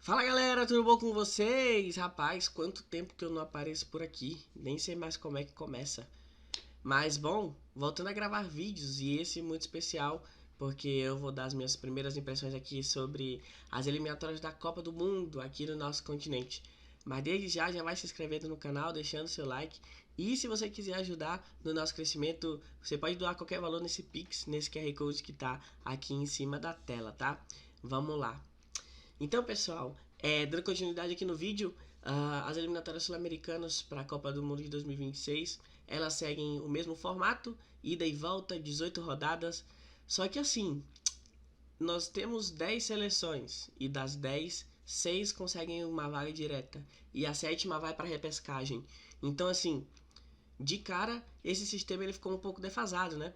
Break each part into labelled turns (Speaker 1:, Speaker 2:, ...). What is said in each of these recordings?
Speaker 1: Fala galera, tudo bom com vocês? Rapaz, quanto tempo que eu não apareço por aqui, nem sei mais como é que começa. Mas bom, voltando a gravar vídeos e esse muito especial, porque eu vou dar as minhas primeiras impressões aqui sobre as eliminatórias da Copa do Mundo aqui no nosso continente. Mas desde já vai se inscrevendo no canal, deixando seu like. E se você quiser ajudar no nosso crescimento, você pode doar qualquer valor nesse Pix, nesse QR Code que tá aqui em cima da tela, tá? Vamos lá. Então, pessoal, dando continuidade aqui no vídeo, as eliminatórias sul-americanas para a Copa do Mundo de 2026, elas seguem o mesmo formato, ida e volta, 18 rodadas. Só que assim, nós temos 10 seleções e das 10, 6 conseguem uma vaga direta e a sétima vai para a repescagem. Então, assim, de cara, esse sistema ele ficou um pouco defasado, né?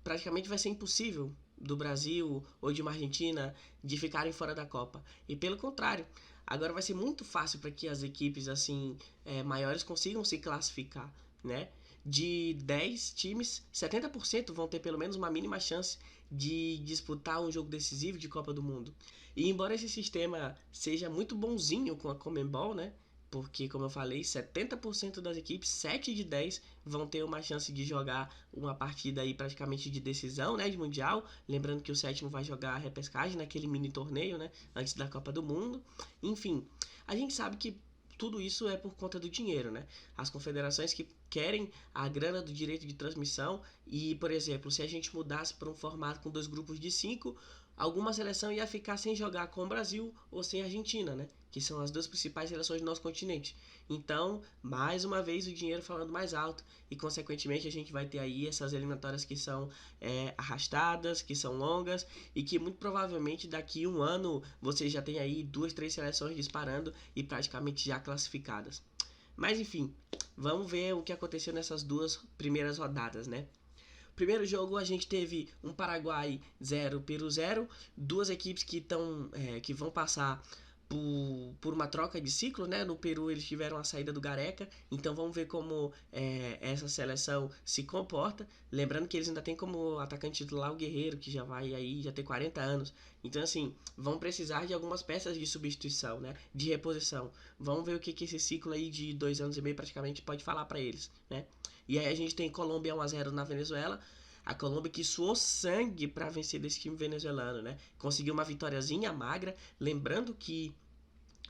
Speaker 1: Praticamente vai ser impossível do Brasil ou de uma Argentina de ficarem fora da Copa. E pelo contrário, agora vai ser muito fácil para que as equipes assim maiores consigam se classificar, né? De 10 times, 70% vão ter pelo menos uma mínima chance de disputar um jogo decisivo de Copa do Mundo. E embora esse sistema seja muito bonzinho com a Conmebol, né? Porque, como eu falei, 70% das equipes, 7 de 10, vão ter uma chance de jogar uma partida aí praticamente de decisão, né, de Mundial. Lembrando que o sétimo vai jogar a repescagem naquele mini torneio, né, antes da Copa do Mundo. Enfim, a gente sabe que tudo isso é por conta do dinheiro, né? As confederações que querem a grana do direito de transmissão e, por exemplo, se a gente mudasse para um formato com 2 grupos de 5, alguma seleção ia ficar sem jogar com o Brasil ou sem a Argentina, né? Que são as 2 principais seleções do nosso continente. Então, mais uma vez, o dinheiro falando mais alto e, consequentemente, a gente vai ter aí essas eliminatórias que são arrastadas, que são longas e que, muito provavelmente, daqui um ano, você já tem aí 2, 3 seleções disparando e praticamente já classificadas. Mas, enfim, vamos ver o que aconteceu nessas 2 primeiras rodadas, né? Primeiro jogo a gente teve um Paraguai 0, Peru 0, 2 equipes que vão passar por uma troca de ciclo, né? No Peru eles tiveram a saída do Gareca, então vamos ver como essa seleção se comporta. Lembrando que eles ainda têm como atacante titular o Guerreiro, que já vai aí, já tem 40 anos. Então, assim, vão precisar de algumas peças de substituição, né? De reposição. Vamos ver o que esse ciclo aí de 2 anos e meio praticamente pode falar para eles, né? E aí a gente tem Colômbia 1-0 na Venezuela. A Colômbia que suou sangue para vencer desse time venezuelano, né? Conseguiu uma vitóriazinha magra. Lembrando que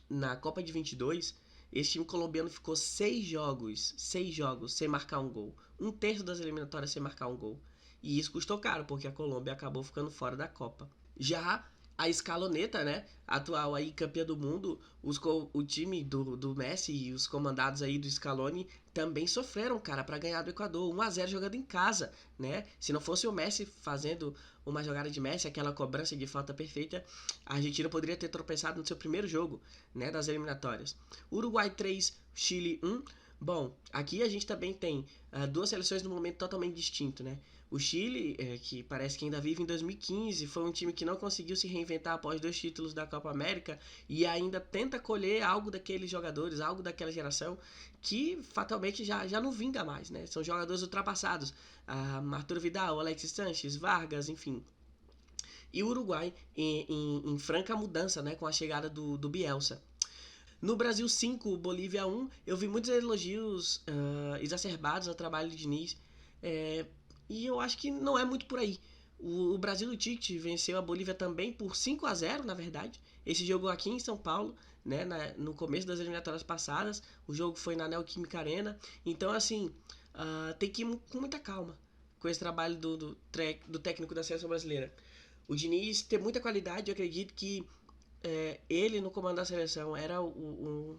Speaker 1: na Copa de 22, esse time colombiano ficou 6 jogos sem marcar um gol. 1/3 das eliminatórias sem marcar um gol. E isso custou caro, porque a Colômbia acabou ficando fora da Copa. Já a Escaloneta, né, atual aí campeã do mundo, o time do Messi e os comandados aí do Scaloni também sofreram, cara, para ganhar do Equador, 1-0 jogando em casa, né? Se não fosse o Messi fazendo uma jogada de Messi, aquela cobrança de falta perfeita, a Argentina poderia ter tropeçado no seu primeiro jogo, né, das eliminatórias. Uruguai 3, Chile 1. Bom, aqui a gente também tem 2 seleções num momento totalmente distinto, né? O Chile, que parece que ainda vive em 2015, foi um time que não conseguiu se reinventar após 2 títulos da Copa América e ainda tenta colher algo daqueles jogadores, algo daquela geração que fatalmente já não vinga mais, né? São jogadores ultrapassados. Arturo Vidal, Alexis Sánchez, Vargas, enfim. E o Uruguai em franca mudança, né? Com a chegada do Bielsa. No Brasil 5, Bolívia 1, eu vi muitos elogios exacerbados ao trabalho de Diniz. E eu acho que não é muito por aí. O Brasil do Tite venceu a Bolívia também por 5-0, na verdade. Esse jogo aqui em São Paulo, né, no começo das eliminatórias passadas. O jogo foi na Neoquímica Arena. Então, assim, tem que ir com muita calma com esse trabalho do técnico da seleção brasileira. O Diniz tem muita qualidade, eu acredito que ele no comando da seleção era o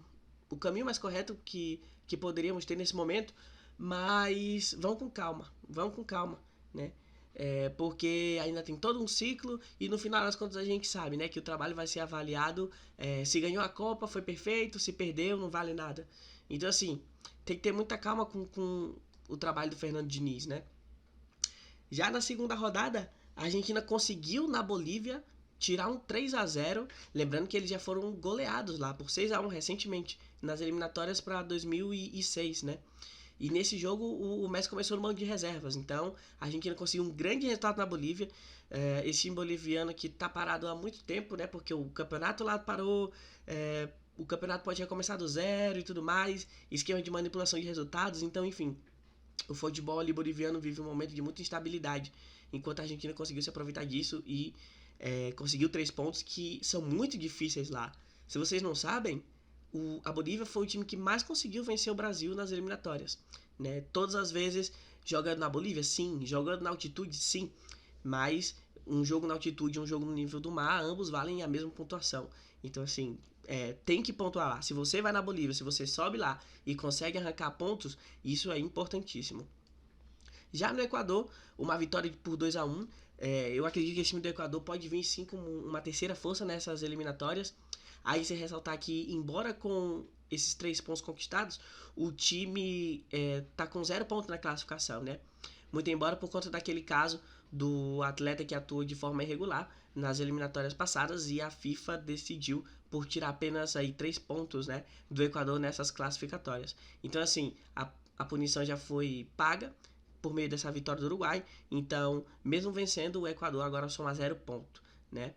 Speaker 1: caminho mais correto que poderíamos ter nesse momento, mas vão com calma, né? Porque ainda tem todo um ciclo e no final das contas a gente sabe, né, que o trabalho vai ser avaliado, se ganhou a Copa foi perfeito, se perdeu não vale nada. Então assim, tem que ter muita calma com o trabalho do Fernando Diniz, né? Já na segunda rodada, a Argentina conseguiu na Bolívia tirar um 3-0, lembrando que eles já foram goleados lá por 6-1 recentemente, nas eliminatórias para 2006, né? E nesse jogo o Messi começou no banco de reservas. Então a Argentina conseguiu um grande resultado na Bolívia. Esse time boliviano que tá parado há muito tempo, né? Porque o campeonato lá parou. O campeonato pode recomeçar do zero e tudo mais. Esquema de manipulação de resultados. Então, enfim, o futebol ali boliviano vive um momento de muita instabilidade. Enquanto a Argentina conseguiu se aproveitar disso e conseguiu 3 pontos que são muito difíceis lá. Se vocês não sabem, a Bolívia foi o time que mais conseguiu vencer o Brasil nas eliminatórias. Né? Todas as vezes jogando na Bolívia, sim. Jogando na altitude, sim. Mas um jogo na altitude e um jogo no nível do mar, ambos valem a mesma pontuação. Então, assim, tem que pontuar lá. Se você vai na Bolívia, se você sobe lá e consegue arrancar pontos, isso é importantíssimo. Já no Equador, uma vitória por 2-1. Eu acredito que esse time do Equador pode vir sim como uma terceira força nessas eliminatórias. Aí você ressaltar que, embora com esses 3 pontos conquistados, o time tá com 0 pontos na classificação, né? Muito embora por conta daquele caso do atleta que atuou de forma irregular nas eliminatórias passadas e a FIFA decidiu por tirar apenas aí 3 pontos, né, do Equador nessas classificatórias. Então, assim, a punição já foi paga por meio dessa vitória do Uruguai. Então, mesmo vencendo, o Equador agora soma 0 ponto, né?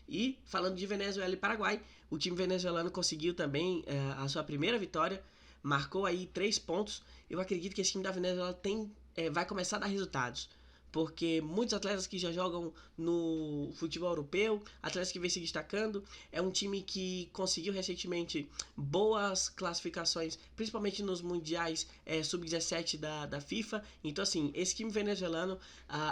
Speaker 1: E falando de Venezuela e Paraguai, o time venezuelano conseguiu também a sua primeira vitória, marcou aí 3 pontos. Eu acredito que esse time da Venezuela vai começar a dar resultados, porque muitos atletas que já jogam no futebol europeu, atletas que vêm se destacando, é um time que conseguiu recentemente boas classificações, principalmente nos mundiais sub-17 da FIFA. Então, assim, esse time venezuelano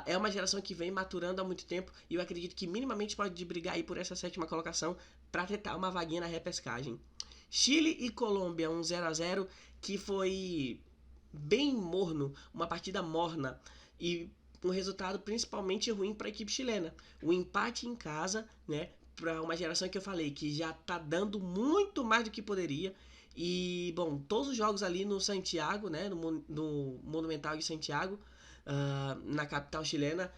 Speaker 1: é uma geração que vem maturando há muito tempo e eu acredito que minimamente pode brigar aí por essa 7ª colocação para tentar uma vaguinha na repescagem. Chile e Colômbia, 1-0 que foi bem morno, uma partida morna e um resultado principalmente ruim para a equipe chilena. O empate em casa, né, para uma geração que eu falei que já tá dando muito mais do que poderia. E, bom, todos os jogos ali no Santiago, né, no Monumental de Santiago, na capital chilena,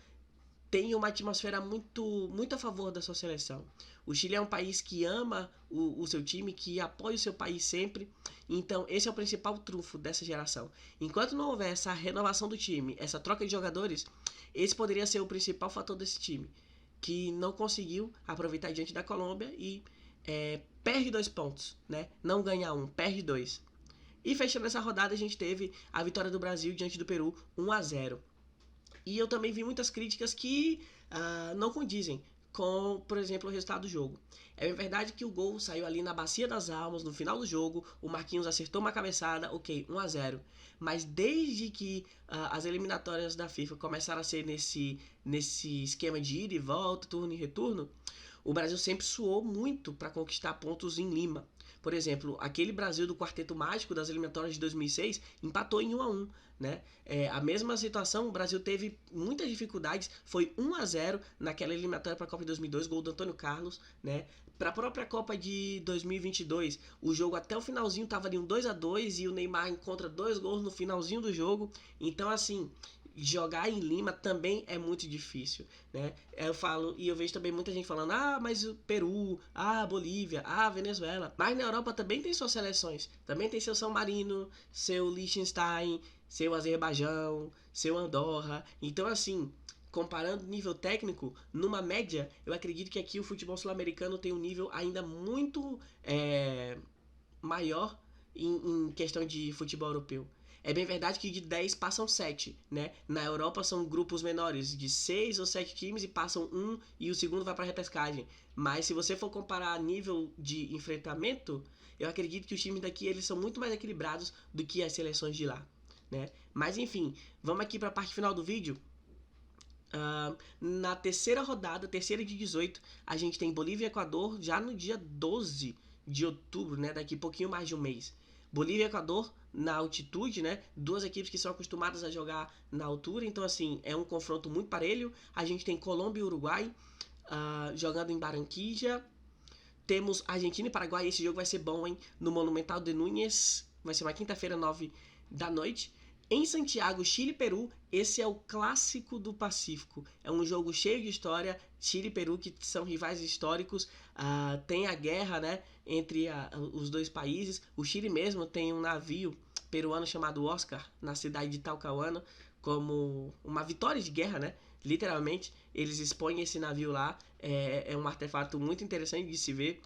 Speaker 1: tem uma atmosfera muito a favor da sua seleção. O Chile é um país que ama o seu time, que apoia o seu país sempre. Então, esse é o principal trunfo dessa geração. Enquanto não houver essa renovação do time, essa troca de jogadores, esse poderia ser o principal fator desse time, que não conseguiu aproveitar diante da Colômbia e perde 2 pontos, né? Não ganha 1, perde 2. E fechando essa rodada, a gente teve a vitória do Brasil diante do Peru, 1-0. E eu também vi muitas críticas que não condizem com, por exemplo, o resultado do jogo. É verdade que o gol saiu ali na Bacia das Almas, no final do jogo, o Marquinhos acertou uma cabeçada, ok, 1-0. Mas desde que as eliminatórias da FIFA começaram a ser nesse esquema de ida e volta, turno e retorno, o Brasil sempre suou muito para conquistar pontos em Lima. Por exemplo, aquele Brasil do Quarteto Mágico das eliminatórias de 2006 empatou em 1-1. Né? A mesma situação, o Brasil teve muitas dificuldades, foi 1-0 naquela eliminatória para a Copa de 2002, gol do Antônio Carlos, né? Para a própria Copa de 2022, o jogo até o finalzinho estava ali um 2-2 e o Neymar encontra 2 gols no finalzinho do jogo. Então, assim, jogar em Lima também é muito difícil, né? Eu falo, e eu vejo também muita gente falando, mas o Peru, Bolívia, Venezuela. Mas na Europa também tem suas seleções, também tem seu São Marino, seu Liechtenstein, seu Azerbaijão, seu Andorra. Então, assim, comparando nível técnico, numa média, eu acredito que aqui o futebol sul-americano tem um nível ainda muito maior em questão de futebol europeu. É bem verdade que de 10 passam 7, né? Na Europa são grupos menores, de 6 ou 7 times e passam 1 e o segundo vai para a repescagem. Mas se você for comparar nível de enfrentamento, eu acredito que os times daqui eles são muito mais equilibrados do que as seleções de lá, né? Mas enfim, vamos aqui para a parte final do vídeo. Na terceira rodada, terceira de 18, a gente tem Bolívia e Equador já no dia 12 de outubro, né? Daqui a pouquinho mais de um mês. Bolívia e Equador na altitude, né? Duas equipes que são acostumadas a jogar na altura, então assim, é um confronto muito parelho. A gente tem Colômbia e Uruguai jogando em Barranquilla. Temos Argentina e Paraguai, esse jogo vai ser bom, hein? No Monumental de Núñez, vai ser uma quinta-feira, 9 da noite. Em Santiago, Chile e Peru, esse é o clássico do Pacífico. É um jogo cheio de história. Chile e Peru, que são rivais históricos, tem a guerra, né, entre os dois países. O Chile mesmo tem um navio peruano chamado Oscar, na cidade de Talcahuano, como uma vitória de guerra, né? Literalmente, eles expõem esse navio lá, é um artefato muito interessante de se ver.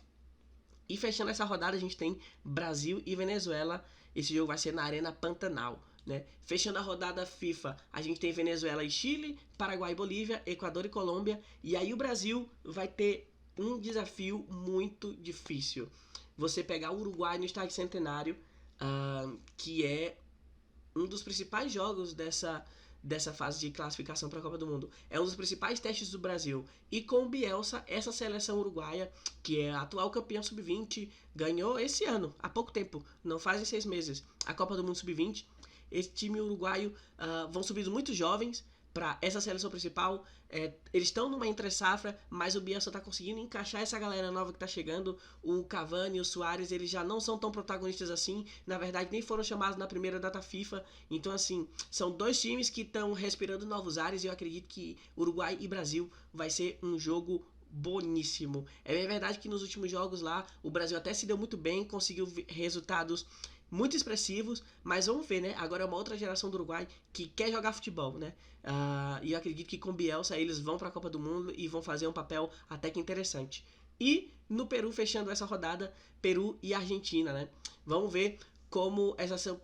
Speaker 1: E fechando essa rodada, a gente tem Brasil e Venezuela. Esse jogo vai ser na Arena Pantanal, né? Fechando a rodada FIFA, a gente tem Venezuela e Chile, Paraguai e Bolívia, Equador e Colômbia. E aí o Brasil vai ter um desafio muito difícil. Você pegar o Uruguai no Estádio Centenário, que é um dos principais jogos dessa fase de classificação para a Copa do Mundo. É um dos principais testes do Brasil. E com o Bielsa, essa seleção uruguaia, que é a atual campeã sub-20, ganhou esse ano, há pouco tempo, não fazem 6 meses, a Copa do Mundo sub-20. Esse time uruguaio vão subindo muitos jovens para essa seleção principal. Eles estão numa entre-safra, mas o Bielsa está conseguindo encaixar essa galera nova que está chegando. O Cavani e o Suárez, eles já não são tão protagonistas assim. Na verdade, nem foram chamados na primeira data FIFA. Então, assim, são dois times que estão respirando novos ares. E eu acredito que Uruguai e Brasil vai ser um jogo boníssimo. É bem verdade que nos últimos jogos lá, o Brasil até se deu muito bem, conseguiu resultados muito expressivos, mas vamos ver, né? Agora é uma outra geração do Uruguai que quer jogar futebol, né? E eu acredito que com Bielsa eles vão para a Copa do Mundo e vão fazer um papel até que interessante. E no Peru, fechando essa rodada, Peru e Argentina, né? Vamos ver como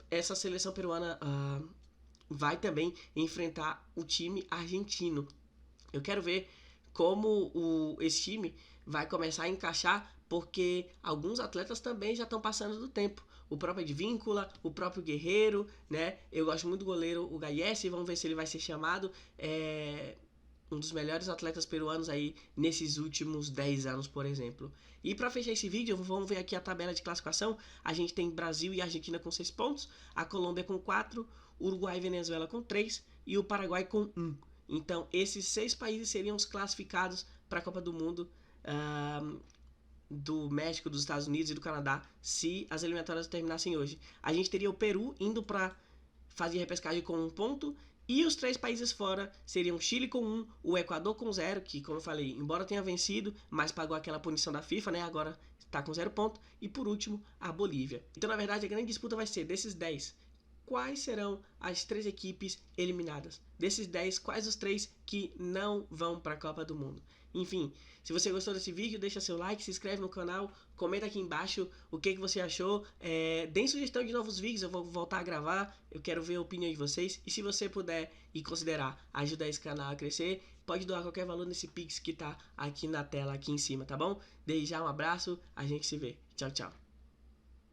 Speaker 1: essa seleção peruana vai também enfrentar o time argentino. Eu quero ver como esse time vai começar a encaixar, porque alguns atletas também já estão passando do tempo. O próprio Advíncula, o próprio Guerreiro, né? Eu gosto muito do goleiro, o Gayesi, vamos ver se ele vai ser chamado. Um dos melhores atletas peruanos aí nesses últimos 10 anos, por exemplo. E para fechar esse vídeo, vamos ver aqui a tabela de classificação. A gente tem Brasil e Argentina com 6 pontos, a Colômbia com 4, Uruguai e Venezuela com 3 e o Paraguai com 1. Então, esses 6 países seriam os classificados para a Copa do Mundo do México, dos Estados Unidos e do Canadá, se as eliminatórias terminassem hoje. A gente teria o Peru indo para fazer repescagem com 1 ponto, e os 3 países fora seriam Chile com 1, o Equador com 0, que, como eu falei, embora tenha vencido, mas pagou aquela punição da FIFA, né? Agora está com 0 ponto. E por último, a Bolívia. Então, na verdade, a grande disputa vai ser desses 10. Quais serão as 3 equipes eliminadas? Desses 10, quais os 3 que não vão para a Copa do Mundo? Enfim, se você gostou desse vídeo, deixa seu like, se inscreve no canal, comenta aqui embaixo o que você achou. Deem sugestão de novos vídeos, eu vou voltar a gravar, eu quero ver a opinião de vocês. E se você puder e considerar ajudar esse canal a crescer, pode doar qualquer valor nesse Pix que tá aqui na tela, aqui em cima, tá bom? Desde já um abraço, a gente se vê. Tchau, tchau.